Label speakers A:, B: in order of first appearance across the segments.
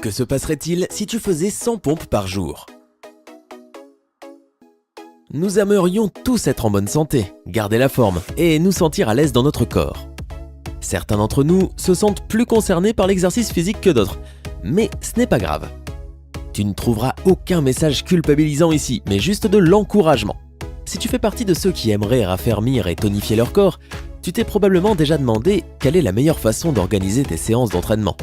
A: Que se passerait-il si tu faisais 100 pompes par jour? Nous aimerions tous être en bonne santé, garder la forme et nous sentir à l'aise dans notre corps. Certains d'entre nous se sentent plus concernés par l'exercice physique que d'autres, mais ce n'est pas grave. Tu ne trouveras aucun message culpabilisant ici, mais juste de l'encouragement. Si tu fais partie de ceux qui aimeraient raffermir et tonifier leur corps, tu t'es probablement déjà demandé quelle est la meilleure façon d'organiser tes séances d'entraînement.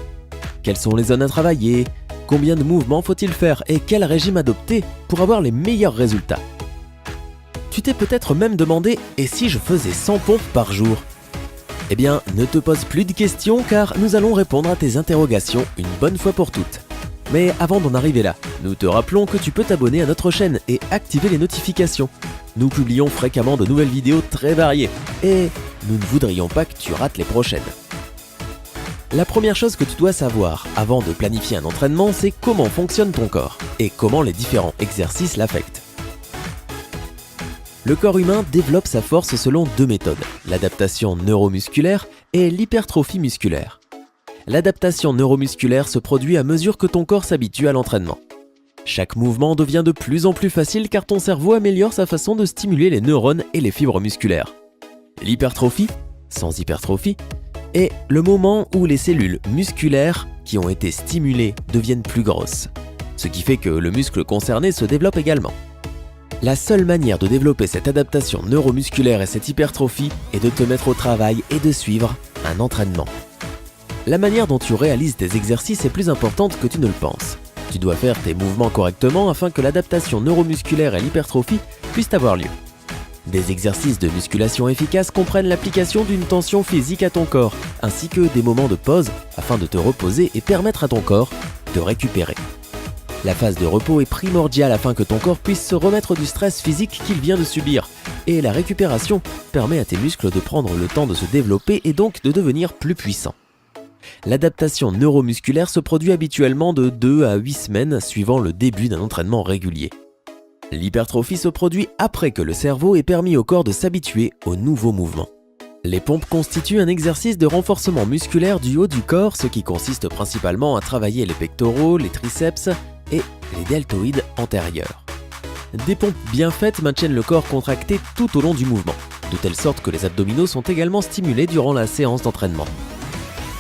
A: Quelles sont les zones à travailler? Combien de mouvements faut-il faire et quel régime adopter pour avoir les meilleurs résultats? Tu t'es peut-être même demandé « et si je faisais 100 pompes par jour ?» Eh bien, ne te pose plus de questions car nous allons répondre à tes interrogations une bonne fois pour toutes. Mais avant d'en arriver là, nous te rappelons que tu peux t'abonner à notre chaîne et activer les notifications. Nous publions fréquemment de nouvelles vidéos très variées et nous ne voudrions pas que tu rates les prochaines. La première chose que tu dois savoir avant de planifier un entraînement, c'est comment fonctionne ton corps et comment les différents exercices l'affectent. Le corps humain développe sa force selon deux méthodes, l'adaptation neuromusculaire et l'hypertrophie musculaire. L'adaptation neuromusculaire se produit à mesure que ton corps s'habitue à l'entraînement. Chaque mouvement devient de plus en plus facile car ton cerveau améliore sa façon de stimuler les neurones et les fibres musculaires. L'hypertrophie, sans hypertrophie, est le moment où les cellules musculaires qui ont été stimulées deviennent plus grosses, ce qui fait que le muscle concerné se développe également. La seule manière de développer cette adaptation neuromusculaire et cette hypertrophie est de te mettre au travail et de suivre un entraînement. La manière dont tu réalises tes exercices est plus importante que tu ne le penses. Tu dois faire tes mouvements correctement afin que l'adaptation neuromusculaire et l'hypertrophie puissent avoir lieu. Des exercices de musculation efficaces comprennent l'application d'une tension physique à ton corps, ainsi que des moments de pause afin de te reposer et permettre à ton corps de récupérer. La phase de repos est primordiale afin que ton corps puisse se remettre du stress physique qu'il vient de subir, et la récupération permet à tes muscles de prendre le temps de se développer et donc de devenir plus puissants. L'adaptation neuromusculaire se produit habituellement de 2 à 8 semaines suivant le début d'un entraînement régulier. L'hypertrophie se produit après que le cerveau ait permis au corps de s'habituer aux nouveaux mouvements. Les pompes constituent un exercice de renforcement musculaire du haut du corps, ce qui consiste principalement à travailler les pectoraux, les triceps et les deltoïdes antérieurs. Des pompes bien faites maintiennent le corps contracté tout au long du mouvement, de telle sorte que les abdominaux sont également stimulés durant la séance d'entraînement.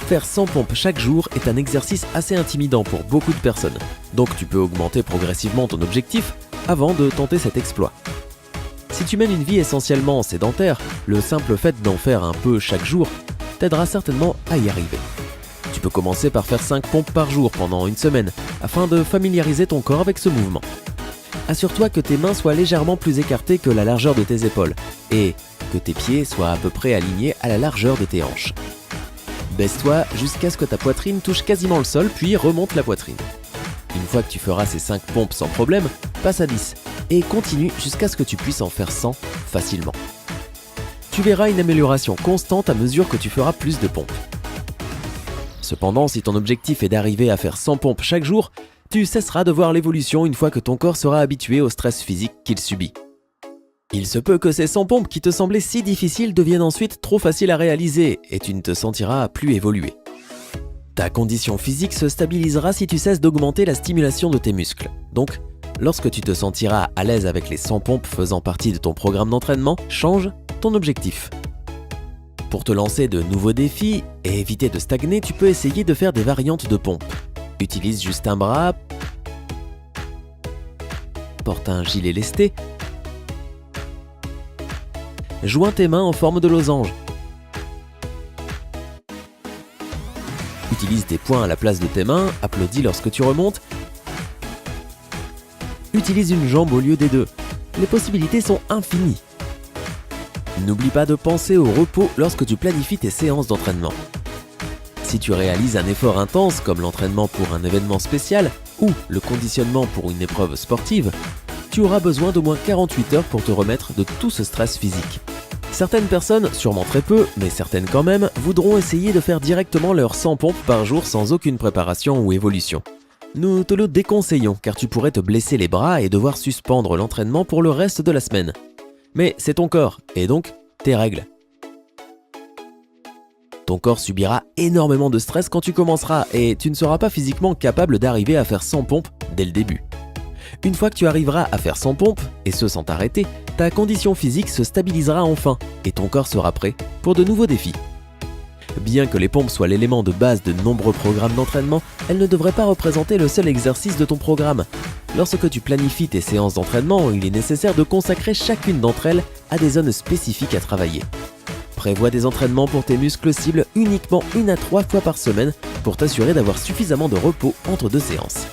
A: Faire 100 pompes chaque jour est un exercice assez intimidant pour beaucoup de personnes, donc tu peux augmenter progressivement ton objectif avant de tenter cet exploit. Si tu mènes une vie essentiellement sédentaire, le simple fait d'en faire un peu chaque jour t'aidera certainement à y arriver. Tu peux commencer par faire 5 pompes par jour pendant une semaine, afin de familiariser ton corps avec ce mouvement. Assure-toi que tes mains soient légèrement plus écartées que la largeur de tes épaules, et que tes pieds soient à peu près alignés à la largeur de tes hanches. Baisse-toi jusqu'à ce que ta poitrine touche quasiment le sol, puis remonte la poitrine. Une fois que tu feras ces 5 pompes sans problème, passe à 10 et continue jusqu'à ce que tu puisses en faire 100 facilement. Tu verras une amélioration constante à mesure que tu feras plus de pompes. Cependant, si ton objectif est d'arriver à faire 100 pompes chaque jour, tu cesseras de voir l'évolution une fois que ton corps sera habitué au stress physique qu'il subit. Il se peut que ces 100 pompes qui te semblaient si difficiles deviennent ensuite trop faciles à réaliser et tu ne te sentiras plus évoluer. Ta condition physique se stabilisera si tu cesses d'augmenter la stimulation de tes muscles. Donc, lorsque tu te sentiras à l'aise avec les 100 pompes faisant partie de ton programme d'entraînement, change ton objectif. Pour te lancer de nouveaux défis et éviter de stagner, tu peux essayer de faire des variantes de pompes. Utilise juste un bras, porte un gilet lesté, joins tes mains en forme de losange. Utilise tes poings à la place de tes mains, applaudis lorsque tu remontes. Utilise une jambe au lieu des deux. Les possibilités sont infinies. N'oublie pas de penser au repos lorsque tu planifies tes séances d'entraînement. Si tu réalises un effort intense comme l'entraînement pour un événement spécial ou le conditionnement pour une épreuve sportive, tu auras besoin d'au moins 48 heures pour te remettre de tout ce stress physique. Certaines personnes, sûrement très peu, mais certaines quand même, voudront essayer de faire directement leurs 100 pompes par jour sans aucune préparation ou évolution. Nous te le déconseillons car tu pourrais te blesser les bras et devoir suspendre l'entraînement pour le reste de la semaine. Mais c'est ton corps, et donc tes règles. Ton corps subira énormément de stress quand tu commenceras et tu ne seras pas physiquement capable d'arriver à faire 100 pompes dès le début. Une fois que tu arriveras à faire 100 pompes, et ce sans t'arrêter, ta condition physique se stabilisera enfin et ton corps sera prêt pour de nouveaux défis. Bien que les pompes soient l'élément de base de nombreux programmes d'entraînement, elles ne devraient pas représenter le seul exercice de ton programme. Lorsque tu planifies tes séances d'entraînement, il est nécessaire de consacrer chacune d'entre elles à des zones spécifiques à travailler. Prévois des entraînements pour tes muscles cibles uniquement 1 à 3 fois par semaine pour t'assurer d'avoir suffisamment de repos entre 2 séances.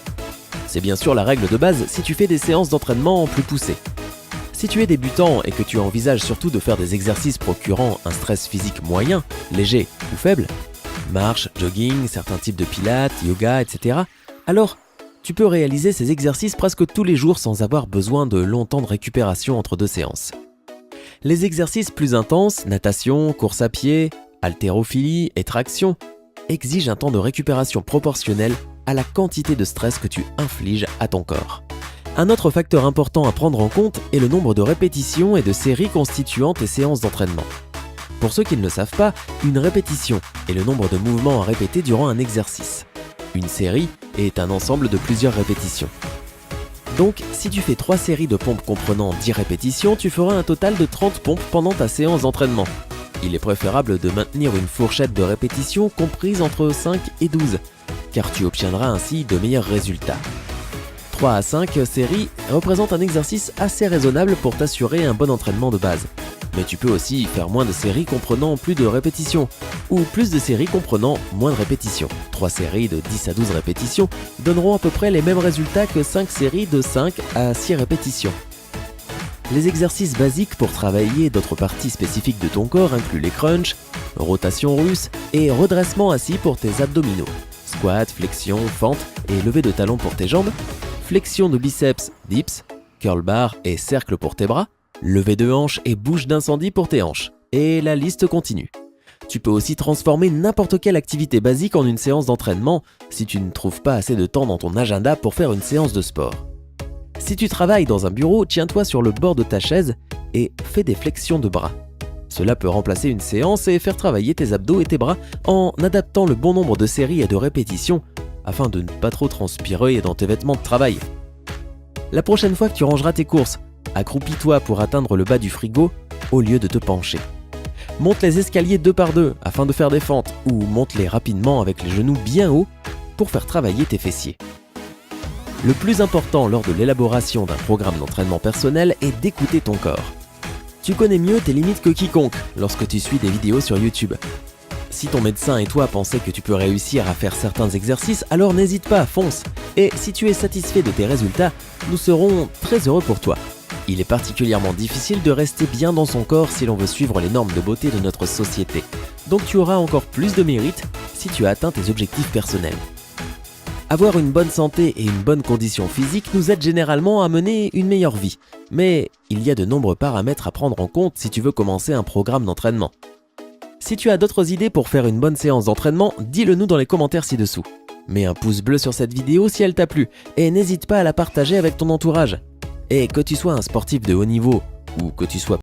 A: C'est bien sûr la règle de base si tu fais des séances d'entraînement plus poussées. Si tu es débutant et que tu envisages surtout de faire des exercices procurant un stress physique moyen, léger ou faible, marche, jogging, certains types de pilates, yoga, etc., alors tu peux réaliser ces exercices presque tous les jours sans avoir besoin de longs temps de récupération entre 2 séances. Les exercices plus intenses, natation, course à pied, haltérophilie et traction, exigent un temps de récupération proportionnel à la quantité de stress que tu infliges à ton corps. Un autre facteur important à prendre en compte est le nombre de répétitions et de séries constituant tes séances d'entraînement. Pour ceux qui ne le savent pas, une répétition est le nombre de mouvements à répéter durant un exercice. Une série est un ensemble de plusieurs répétitions. Donc, si tu fais 3 séries de pompes comprenant 10 répétitions, tu feras un total de 30 pompes pendant ta séance d'entraînement. Il est préférable de maintenir une fourchette de répétitions comprise entre 5 et 12, car tu obtiendras ainsi de meilleurs résultats. 3 à 5 séries représentent un exercice assez raisonnable pour t'assurer un bon entraînement de base. Mais tu peux aussi faire moins de séries comprenant plus de répétitions, ou plus de séries comprenant moins de répétitions. 3 séries de 10 à 12 répétitions donneront à peu près les mêmes résultats que 5 séries de 5 à 6 répétitions. Les exercices basiques pour travailler d'autres parties spécifiques de ton corps incluent les crunchs, rotation russe et redressement assis pour tes abdominaux, squat, flexion, fente et levée de talons pour tes jambes, flexion de biceps, dips, curl bar et cercle pour tes bras, levée de hanches et bouche d'incendie pour tes hanches. Et la liste continue. Tu peux aussi transformer n'importe quelle activité basique en une séance d'entraînement si tu ne trouves pas assez de temps dans ton agenda pour faire une séance de sport. Si tu travailles dans un bureau, tiens-toi sur le bord de ta chaise et fais des flexions de bras. Cela peut remplacer une séance et faire travailler tes abdos et tes bras en adaptant le bon nombre de séries et de répétitions afin de ne pas trop transpirer dans tes vêtements de travail. La prochaine fois que tu rangeras tes courses, accroupis-toi pour atteindre le bas du frigo au lieu de te pencher. Monte les escaliers 2 par 2 afin de faire des fentes ou monte-les rapidement avec les genoux bien hauts pour faire travailler tes fessiers. Le plus important lors de l'élaboration d'un programme d'entraînement personnel est d'écouter ton corps. Tu connais mieux tes limites que quiconque lorsque tu suis des vidéos sur YouTube. Si ton médecin et toi pensaient que tu peux réussir à faire certains exercices, alors n'hésite pas, fonce. Et si tu es satisfait de tes résultats, nous serons très heureux pour toi. Il est particulièrement difficile de rester bien dans son corps si l'on veut suivre les normes de beauté de notre société. Donc tu auras encore plus de mérite si tu as atteint tes objectifs personnels. Avoir une bonne santé et une bonne condition physique nous aide généralement à mener une meilleure vie. Mais il y a de nombreux paramètres à prendre en compte si tu veux commencer un programme d'entraînement. Si tu as d'autres idées pour faire une bonne séance d'entraînement, dis-le nous dans les commentaires ci-dessous. Mets un pouce bleu sur cette vidéo si elle t'a plu et n'hésite pas à la partager avec ton entourage. Et que tu sois un sportif de haut niveau ou que tu sois